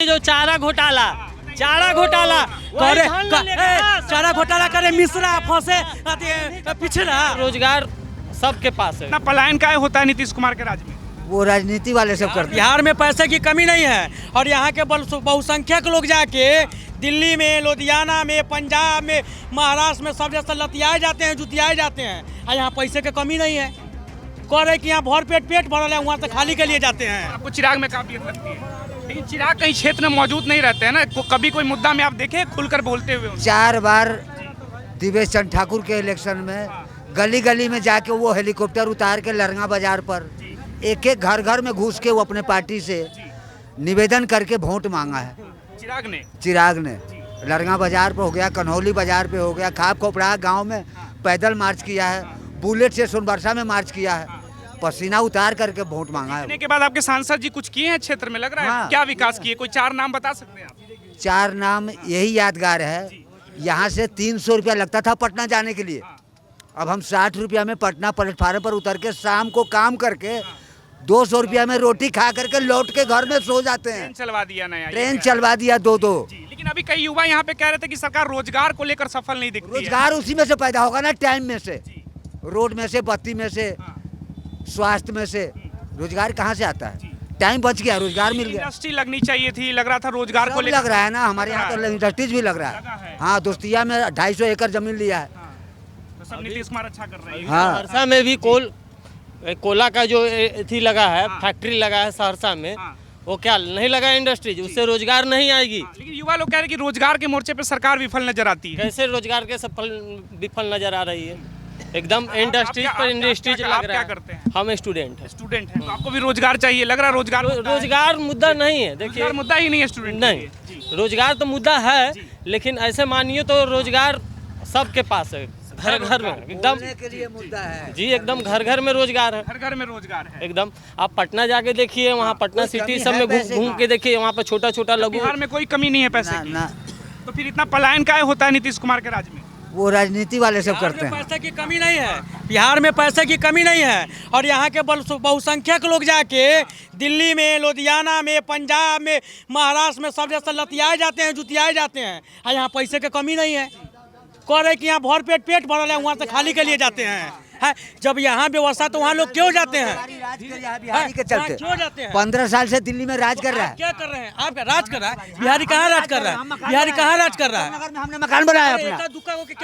जो चारा घोटाला करे मिश्रा फंसे पिछड़ा रोजगार सबके पास है। ना पलायन का होता है नीतीश कुमार के राज में। वो राजनीति वाले सब करते हैं। बिहार में पैसे की कमी नहीं है और यहाँ के बहुसंख्यक लोग जाके दिल्ली में, लुधियाना में, पंजाब में, महाराष्ट्र में सब जैसे लतियाए जाते हैं, जुतियाए जाते हैं और यहाँ पैसे की कमी नहीं है। कह रहे कि यहाँ भर पेट भरल है, वहाँ से खाली के लिए जाते हैं। आपको चिराग में काबिलियत लगती है, लेकिन चिराग कहीं क्षेत्र में मौजूद नहीं रहते हैं ना। कभी कोई मुद्दा में आप देखे खुलकर बोलते हुए? 4 बार दिवेश चंद्र ठाकुर के इलेक्शन में गली गली में जाके वो हेलीकॉप्टर उतार के लरंगा बाजार पर एक एक घर में घुस के वो अपने पार्टी से निवेदन करके वोट मांगा है। चिराग ने लरंगा बाजार पर हो गया, कन्हौली बाजार पे हो गया, खाप खोपड़ा गांव में पैदल मार्च किया है, बुलेट से सोनबरसा में मार्च किया है, पसीना उतार करके वोट मांगा है। के बाद आपके सांसद जी कुछ किए हैं क्षेत्र में, लग रहा है? हाँ। क्या विकास किए? कोई 4 नाम बता सकते हैं आप? 4 नाम यही यादगार है। यहाँ से 300 रुपया लगता था पटना जाने के लिए, अब हम 60 रुपया में पटना प्लेटफार्म पर उतर के शाम को काम करके 200 रुपया में रोटी खा करके लौट के घर में सो जाते हैं। ट्रेन चलवा दिया नया, ट्रेन चलवा दिया 2-2। लेकिन अभी कई युवा यहाँ पे कह रहे थे कि सरकार रोजगार को लेकर सफल नहीं दिखती है। रोजगार उसी में से पैदा होगा ना, टाइम में से, रोड में से, बत्ती में से, स्वास्थ्य में से। रोजगार कहाँ से आता है? टाइम बच गया, रोजगार मिल गया। इंडस्ट्री लगनी चाहिए थी, लग रहा था रोजगार को लग रहा है ना, हमारे यहाँ तो इंडस्ट्रीज भी लग रहा है। हाँ, दोस्तिया में 250 एकड़ जमीन लिया है। सब नीतीश कुमार अच्छा कर रहे हैं। हाँ, सहरसा में भी कोला का जो थी लगा है, फैक्ट्री लगा है सहरसा में, वो क्या नहीं लगा इंडस्ट्रीज, उससे रोजगार नहीं आएगी। लेकिन युवा लोग कह रहे हैं कि रोजगार के मोर्चे पे सरकार विफल नजर आती है। कैसे रोजगार के विफल नजर आ रही है? एकदम इंडस्ट्रीज पर इंडस्ट्रीज लग रहा है। करते हैं? हम स्टूडेंट हैं। स्टूडेंट हैं तो आपको भी रोजगार चाहिए, लग रहा है रोजगार मुद्दा नहीं है। देखिए, मुद्दा ही नहीं है स्टूडेंट नहीं, रोजगार तो मुद्दा है, लेकिन ऐसे मानिए तो रोजगार सबके पास है, घर में एकदम के लिए मुद्दा है जी, एकदम घर में रोजगार है, घर में रोजगार है एकदम। आप पटना जाके देखिए, वहाँ पटना सिटी सब में घूम के देखिए, वहाँ पे छोटा लघु। बिहार में कोई कमी नहीं है पैसे की। ना। तो फिर इतना पलायन का होता है नीतीश कुमार के राज में? वो राजनीति वाले सब करते हैं। पैसे की कमी नहीं है, बिहार में पैसे की कमी नहीं है और यहाँ के बहुसंख्यक लोग जाके दिल्ली में, लुधियाना में, पंजाब में, महाराष्ट्र में सब जैसे लतियाए जाते हैं, जुतियाए जाते हैं और यहाँ पैसे की कमी नहीं है। कह रहे कि यहाँ भर पेट भरल है, वहाँ से खाली के लिए जाते हैं। जब यहाँ व्यवस्था तो वहाँ लोग क्यों जाते हैं? बिहारी के चलते क्यों जाते हैं? 15 साल से दिल्ली में राज कर रहा है। क्या कर रहे हैं? आपका राज कर रहा है? बिहारी कहाँ राज कर रहा है? बिहारी कहाँ राज कर रहा है? हमने मकान बनाया अपना,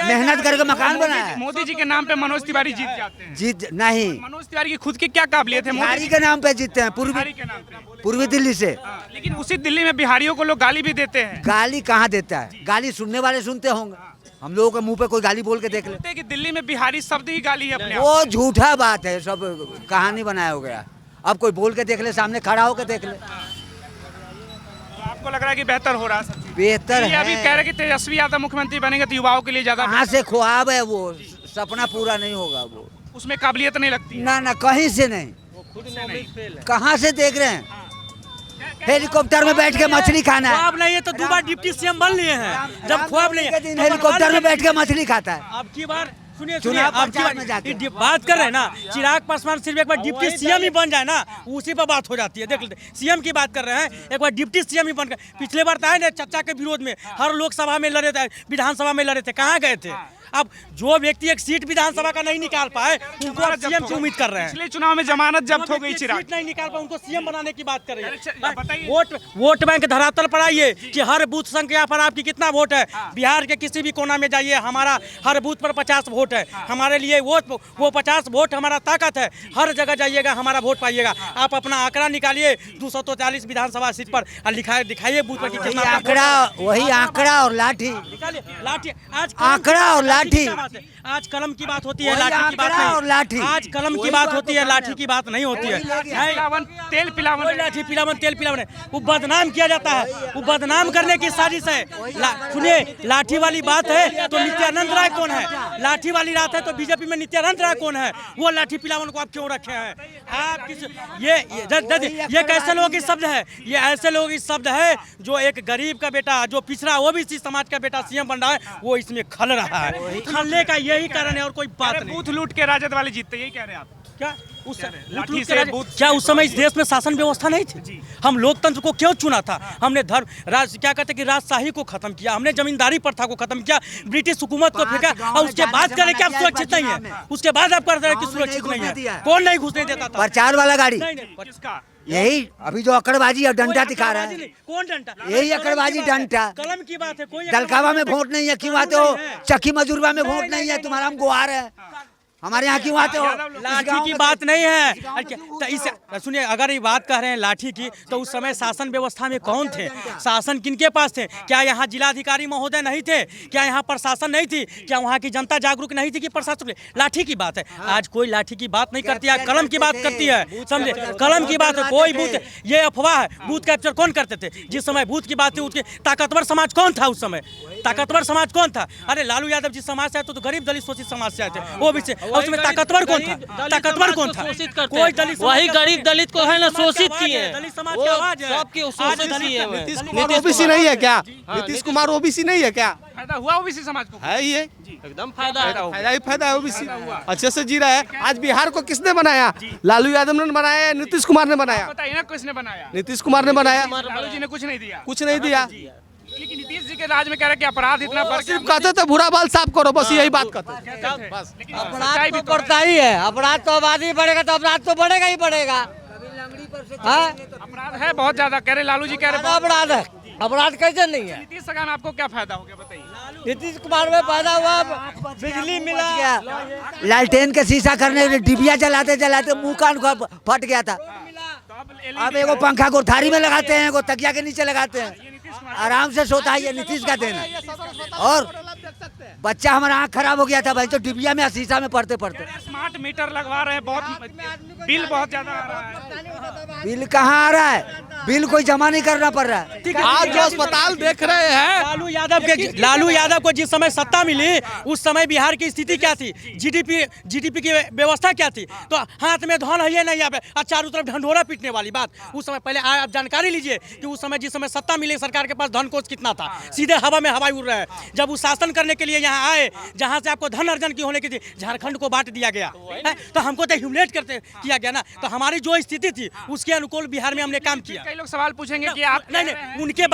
मेहनत करके मकान बनाया। मोदी जी के नाम पे मनोज तिवारी जीत जाते हैं। जीत नहीं, मनोज तिवारी की खुद की क्या काबिलियत है? बिहारी के नाम पे जीतते हैं, बिहारी के नाम पे। पूर्वी दिल्ली से। लेकिन उसी दिल्ली में बिहारियों को लोग गाली भी देते हैं। गाली कहाँ देता है? गाली सुनने वाले सुनते होंगे, हम लोगों के मुंह पे कोई गाली बोल के देख ले कि दिल्ली में बिहारी शब्द ही गाली है अपने। वो झूठा बात है, सब कहानी बनाया हो गया। अब कोई बोल के देख ले, सामने खड़ा होकर देख ले। आपको लग रहा है कि बेहतर हो रहा है? बेहतर है। अभी कह रहे कि तेजस्वी यादव मुख्यमंत्री बनेंगे तो युवाओं के लिए ज्यादा। कहाँ से ख्वाब है वो, सपना पूरा नहीं होगा वो। उसमें काबिलियत नहीं लगती है। ना कहीं से नहीं, कहाँ से देख रहे हैं? हेलीकॉप्टर में बैठ के मछली खाना है। ख्वाब नहीं है तो 2 बार डिप्टी सीएम बन लिए हैं। जब ख्वाब नहीं है, हेलीकॉप्टर में बैठ के मछली खाता है। अब की बार सुनिए, चुनाव अब की प्रचार में जाके बात कर रहे हैं ना, चिराग पासवान सिर्फ एक बार डिप्टी सीएम ही बन जाए ना, उसी पर बात हो जाती है। देख लेते, सीएम की बात कर रहे हैं, एक बार डिप्टी सीएम ही बनकर। पिछले बार था ना चर्चा के विरोध में, हर लोकसभा में लड़े थे, विधानसभा में लड़े थे, कहाँ गए थे? अब जो व्यक्ति एक सीट विधानसभा का नहीं निकाल पाए, उनको आप सीएम की उम्मीद कर रहे हैं। पिछले चुनाव में जमानत जब्त हो गई, चिराग सीट नहीं निकाल पाए, उनको सीएम बनाने की बात कर रहे हैं। बताइए। वोट बैंक धरातल पर आइए कि हर बूथ संख्या पर आपकी कितना वोट है। बिहार के किसी भी कोना में जाइए, हमारा हर बूथ पर 50 वोट है। हमारे लिए वो 50 वोट हमारा ताकत है। हर जगह जाइएगा, हमारा वोट पाइएगा। आप अपना आंकड़ा निकालिए 240 विधानसभा सीट पर और दिखाइए बूथ पर कितना आंकड़ा, वही आंकड़ा और लाठी। लाठी, आज आंकड़ा और लाठी। आज कलम की बात होती है, लाठी की बात नहीं। आज कलम की बात होती है, लाठी की बात नहीं होती है। तेल पिलावन, लाठी पिलावन, तेल पिलावन, वो बदनाम किया जाता है, वो बदनाम करने की साजिश है। सुनिए, लाठी वाली बात है तो नित्यानंद राय कौन है? लाठी वाली बात है तो बीजेपी में नित्यानंद राय कौन है? वो लाठी पिलावन को आप क्यों रखे हैं? आप किस ये कैसे लोगों की शब्द है? ये ऐसे लोगों की शब्द है जो एक गरीब का बेटा, जो पिछड़ा ओबीसी समाज का बेटा सीएम बन रहा है, वो इसमें खल रहा है। खलने का यही कारण है और कोई बात नहीं। बूथ लूट के राजद वाले जीतते, यही कह रहे हैं आप? क्या उस लाठी से बूथ क्या उस समय इस देश में शासन व्यवस्था नहीं थी? हम लोकतंत्र को क्यों चुना था? हमने धर्म क्या कहते हैं कि राजशाही को खत्म किया, हमने जमींदारी प्रथा को खत्म किया, ब्रिटिश हुकूमत को फेंका, और उसके बाद करें कि आप सुरक्षित नहीं है, उसके बाद आप कर रहे हैं कि सुरक्षित नहीं है। कौन नहीं घुसने देता था? प्रचार वाला गाड़ी किसका? यही अभी जो अकड़बाजी और डंडा दिखा रहा है, कौन डंडा? यही अकड़बाजी डंडा। कलम की बात है। कोई दलकावा में वोट नहीं है, क्यों आते हो? चक्की मजूरवा में वोट नहीं है, तुम्हारा हम गुहार है, हमारे यहाँ क्यों आते हो? लाठी की बात नहीं है। तो इस सुनिए, अगर ये बात कह रहे हैं लाठी की, तो उस समय शासन व्यवस्था में कौन थे? शासन किनके पास थे? क्या यहाँ जिलाधिकारी महोदय नहीं थे? क्या यहाँ प्रशासन नहीं थी? क्या वहाँ की जनता जागरूक नहीं थी कि प्रशासन? लाठी की बात है। आज कोई लाठी की बात नहीं करती है, कलम की बात करती है, समझे? कलम की बात है। कोई बूथ, ये अफवाह है। बूथ कैप्चर कौन करते थे? जिस समय बूथ की बात थी, उसके ताकतवर समाज कौन था उस समय? ताकतवर समाज कौन था? अरे लालू यादव जिस समाज से आए तो गरीब दलित शोषित समाज से आए थे, वो भी से। उसमें ताकतवर कौन था? ताकतवर कौन था? कोई दलित, वही गरीब दलित को है ना शोषित किए, दलित समाज की आवाज है। सबके शोषित किए। नीतीश कुमार ओबीसी नहीं है क्या? नीतीश कुमार ओबीसी नहीं है क्या? फायदा हुआ ओबीसी समाज को? है ये, एकदम फायदा फायदा ही फायदा है। ओबीसी अच्छे से जी रहा है। आज बिहार को किसने बनाया? लालू यादव ने बनाया, नीतीश कुमार ने बनाया? बताइए ना, किसने बनाया? नीतीश कुमार ने बनाया। लालू जी ने कुछ नहीं दिया। कुछ नहीं दिया। लेकिन नीतीश जी के राज में कह रहे कि अपराध इतना बढ़ गया। सिर्फ कहते थे भूरा बाल साफ करो, बस यही बात कहते बस। लेकिन अपराध सच्चाई तो भी तो बढ़ता ही है। अपराध तो आबादी बढ़ेगा तो अपराध तो बढ़ेगा ही बढ़ेगा। हाँ? अपराध है बहुत ज्यादा, कह रहे लालू जी कह रहे ज्यादा अपराध है। अपराध कैसे नहीं है? नीतीश सरकार में आपको क्या फायदा हो गया बताइए? नीतीश कुमार में फायदा हुआ, बिजली मिला, लालटेन के शीशा करने डिबिया जलाते जलाते मुंह कान फट गया था। अब एगो पंखा को थारी में लगाते हैं, एगो तकिया के नीचे लगाते हैं, आराम से सोता है। ये नीतीश का देना। और बच्चा हमारा आँख खराब हो गया था भाई, तो डिबिया में शीशा में पढ़ते पढ़ते। स्मार्ट मीटर लगवा रहे हैं, बहुत बिल बहुत ज्यादा आ रहा है। बिल कहाँ आ रहा है? बिल कोई जमा नहीं करना पड़ रहा है। आज जो अस्पताल देख रहे हैं, लालू यादव को जिस समय सत्ता मिली, उस समय बिहार की स्थिति क्या थी? जीडीपी की व्यवस्था क्या थी? तो हाथ में धन है ये नहीं, अब चारों तरफ ढंढोरा पीटने वाली बात। उस समय पहले आप जानकारी लीजिए कि उस समय जिस समय सत्ता मिली, सरकार के पास धन कोष कितना था? सीधे हवा में हवाई उड़ रहा है। जब वो शासन करने के लिए यहाँ आए, जहाँ से आपको धन अर्जन की होने की थी, झारखंड को बांट दिया गया है, तो हमको तो ह्यूमिलेट किया गया ना। तो हमारी जो स्थिति थी उसके अनुकूल बिहार में हमने काम किया। कई लोग सवाल पूछेंगे कि आप नहीं, उनके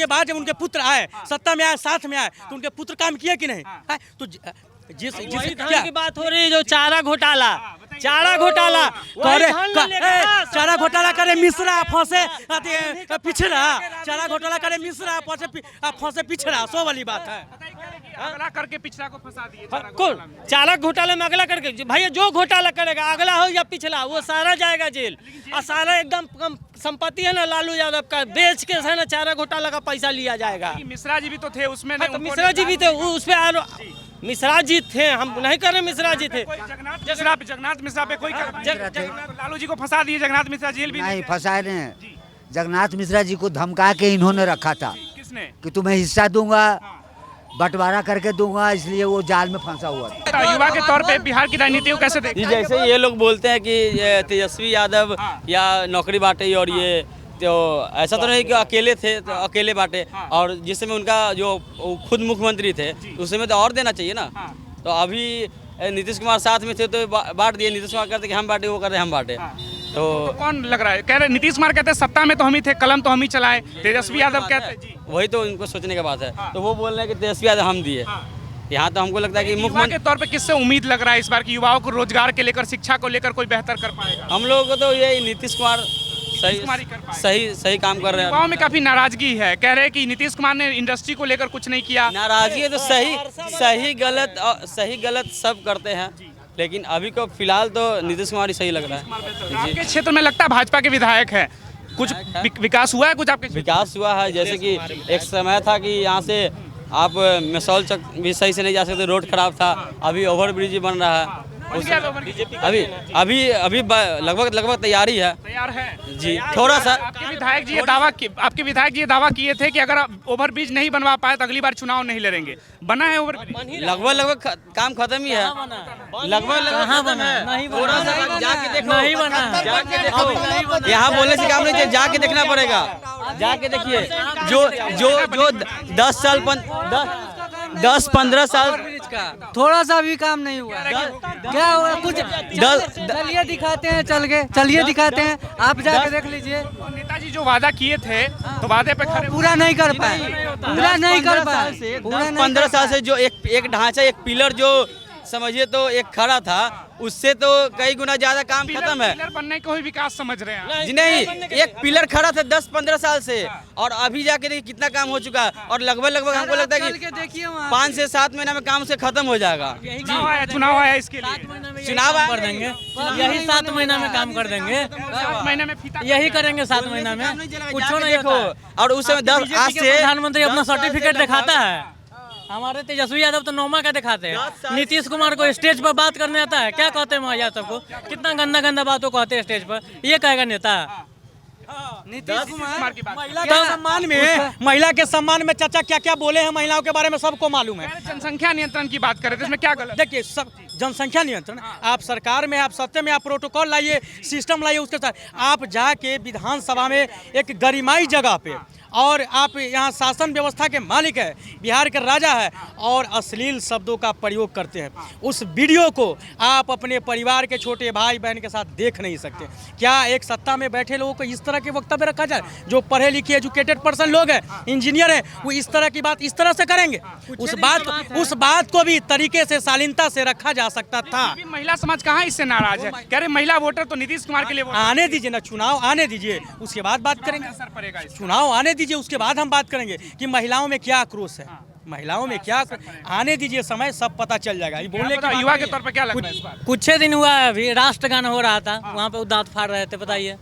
बाद जब उनके पुत्र आए, सत्ता में आए, साथ में आए, तो उनके पुत्र काम किए कि नहीं? है तो जिस धन की बात हो रही है, जो चारा घोटाला चारा घोटाला करे मिश्रा फंसे पिछड़ा, चारा घोटाला करे मिश्रा फंसे पिछड़ा, सो वाली बात है। अगला करके पिछड़ा को फंसा दिए। कौन? चारा घोटाले में अगला करके भैया जो घोटाला करेगा, अगला हो या पिछला, वो सारा जाएगा जेल। और सारा एकदम कम संपत्ति है ना लालू यादव का, बेच के है ना चारा घोटाला का पैसा लिया जाएगा। मिश्रा जी भी तो थे उसमें। तो मिश्रा जी भी थे उस पे, मिश्रा जी थे, हम नहीं कर रहे मिश्रा जी थे। जगन्नाथ मिश्रा पे कोई लालू जी को फंसा दिए, जगन्नाथ मिश्रा जेल भी नहीं फंसाए नहीं। जगन्नाथ मिश्रा जी को धमका के इन्होंने रखा था। किसने? कि तुम्हें हिस्सा दूंगा, बंटवारा करके दूंगा, इसलिए वो जाल में फंसा हुआ था। युवा के तौर पे बिहार की राजनीति को कैसे देखते हैं? जैसे ये लोग बोलते हैं कि तेजस्वी यादव या नौकरी बांटे, और ये तो ऐसा तो नहीं कि अकेले थे तो अकेले बांटे, और जिस समय उनका जो खुद मुख्यमंत्री थे उस समय तो और देना चाहिए ना। तो अभी नीतीश कुमार साथ में थे तो बांट दिए, नीतीश कुमार कहते कि हम बांटे, वो कहते हम बांटे। तो कौन लग रहा है? कह रहे नीतीश कुमार कहते सत्ता में तो हम ही थे, कलम तो हम ही चलाए। तेजस्वी यादव कहते, वही तो उनको सोचने की बात है। तो वो बोल रहे हैं कि तेजस्वी यादव हम दिए। यहाँ तो हमको लगता है कि मुख्यमंत्री के तौर पे किससे उम्मीद लग रहा है इस बार की युवाओं को रोजगार के लेकर, शिक्षा को लेकर कोई बेहतर कर पाएगा? हम लोगों को तो ये नीतीश कुमार सही काम कर रहे हैं। युवाओं में काफी नाराजगी है, कह रहे हैं कि नीतीश कुमार ने इंडस्ट्री को लेकर कुछ नहीं किया। नाराजगी है तो सही गलत सब करते हैं, लेकिन अभी को फिलहाल तो नीतीश कुमार ही सही लग रहा है। आपके क्षेत्र में लगता है भाजपा के विधायक है, कुछ विकास हुआ है? कुछ आपके विकास हुआ है, जैसे कि एक समय था कि यहाँ से आप मिसौल चक भी सही से नहीं जा सकते, रोड खराब था। अभी ओवर ब्रिज बन रहा है, अभी लगभग तैयारी है। तैयार है जी, थोड़ा सा। आपके विधायक जी ये दावा किए थे कि अगर ओवर ब्रिज नहीं बनवा पाए तो अगली बार चुनाव नहीं लड़ेंगे। बना है ओवर ब्रिज? लगभग काम खत्म ही है। लगभग थोड़ा सा जाके देखो, नहीं बना। यहाँ बोलने से काम नहीं, जाके देखना पड़ेगा। जाके देखिए, जो 10-15 साल का, थोड़ा सा भी काम नहीं हुआ। क्या हुआ? कुछ चलिए दिखाते हैं, चलिए दिखाते हैं, आप जाके देख लीजिए। नेताजी जो वादा किए थे तो वादे पे खरे पूरा नहीं कर पाए, पूरा नहीं कर पाए। 15 साल से जो एक ढांचा, एक पिलर जो समझिए तो एक खड़ा था, उससे तो कई गुना ज्यादा काम खत्म है। पिलर बनने को ही विकास समझ रहे हैं जी नहीं, एक पिलर खड़ा था 10-15 साल से, और अभी जाके देखिए कितना काम हो चुका है। और लगभग हमको लगता है कि देखिए 5 से 7 महीना में काम से खत्म हो जाएगा। चुनाव आया इसके लिए, चुनाव कर देंगे, यही 7 महीना में काम कर देंगे, 7 महीने में फीता यही करेंगे 7 महीना में, कुछ नहीं देखो। और उस समय 10 आज से प्रधानमंत्री अपना सर्टिफिकेट दिखाता है। हमारे तेजस्वी यादव तो नौमा का दिखाते हैं। नीतीश कुमार को स्टेज पर बात करने आता है, क्या कहते हैं महाया सबको, कितना गंदा गंदा बातों कहते हैं स्टेज पर, ये कहेगा नेता। नीतीश कुमार की बात महिला के सम्मान में, महिला के सम्मान में चाचा क्या क्या बोले हैं महिलाओं के बारे में सबको मालूम है। जनसंख्या नियंत्रण की बात कर रहे थे, इसमें क्या गलत? देखिए, सब जनसंख्या नियंत्रण, आप सरकार में, आप सत्ता में, आप प्रोटोकॉल लाइए, सिस्टम लाइए, उसके साथ आप जाके विधानसभा में एक गरिमाई जगह पे, और आप यहाँ शासन व्यवस्था के मालिक है, बिहार के राजा है, और अश्लील शब्दों का प्रयोग करते हैं। उस वीडियो को आप अपने परिवार के छोटे भाई बहन के साथ देख नहीं सकते। क्या एक सत्ता में बैठे लोगों को इस तरह के वक्तव्य रखा जाए? जो पढ़े लिखे एजुकेटेड पर्सन लोग हैं, इंजीनियर हैं, वो इस तरह की बात इस तरह से करेंगे? उस बात को भी तरीके से, शालीनता से रखा जा सकता था। महिला समाज कहाँ इससे नाराज है? कह रहे महिला वोटर तो नीतीश कुमार के लिए आने दीजिए ना, चुनाव आने दीजिए, उसके बाद बात करेंगे। असर पड़ेगा इससे। चुनाव आने दीजिए, उसके बाद हम बात करेंगे कि महिलाओं में क्या आक्रोश है, महिलाओं में क्या आने दीजिए, समय सब पता चल जाएगा। ये बोलने के युवा के तौर पर क्या लगता है इस बार? कुछ दिन हुआ है, अभी राष्ट्रगान हो रहा था, वहाँ पे वो दांत फाड़ रहे थे, बताइए।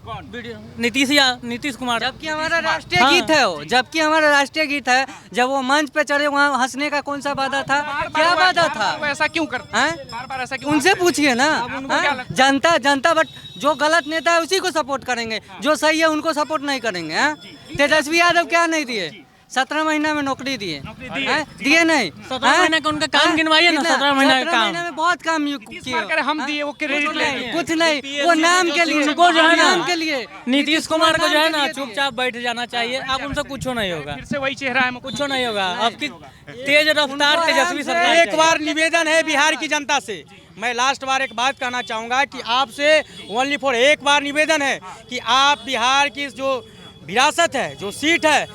नीतीश कुमार। जबकि हमारा राष्ट्रीय गीत है वो, जबकि हमारा राष्ट्रीय गीत है, जब वो मंच पे चढ़े वहाँ हंसने का कौन सा वादा था, क्या वादा था? वो ऐसा क्यों करते हैं? बार-बार ऐसा क्यों? उनसे पूछिए ना। उनको क्या लगता है? जनता बट जो गलत नेता है उसी को सपोर्ट करेंगे, जो सही है उनको सपोर्ट नहीं करेंगे। हैं? तेजस्वी यादव क्या नहीं दिए? 17 महीना में नौकरी दिए, दिए नहीं? 17 महीने का उनका काम गिनवाइए ना, 17 महीने का काम। में बहुत काम किए, हम दिए, वो क्रेडिट ले लिए। कुछ नहीं, वो नाम के लिए, उनको जो है नाम ना, के लिए। नीतीश कुमार को जो है ना चुपचाप बैठ जाना चाहिए। अब उनसे कुछ नहीं होगा, फिर से वही चेहरा है, कुछ नहीं होगा। अब की तेज रफ्तार तेजस्वी सरकार। एक बार निवेदन है बिहार की जनता से, मैं लास्ट बार एक बात कहना चाहूँगा कि आपसे ओनली फॉर एक बार निवेदन है कि आप बिहार की जो विरासत है, जो सीट है,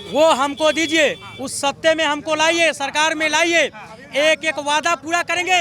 वो हमको दीजिए, उस सत्ते में हमको लाइए, सरकार में लाइए, एक एक वादा पूरा करेंगे।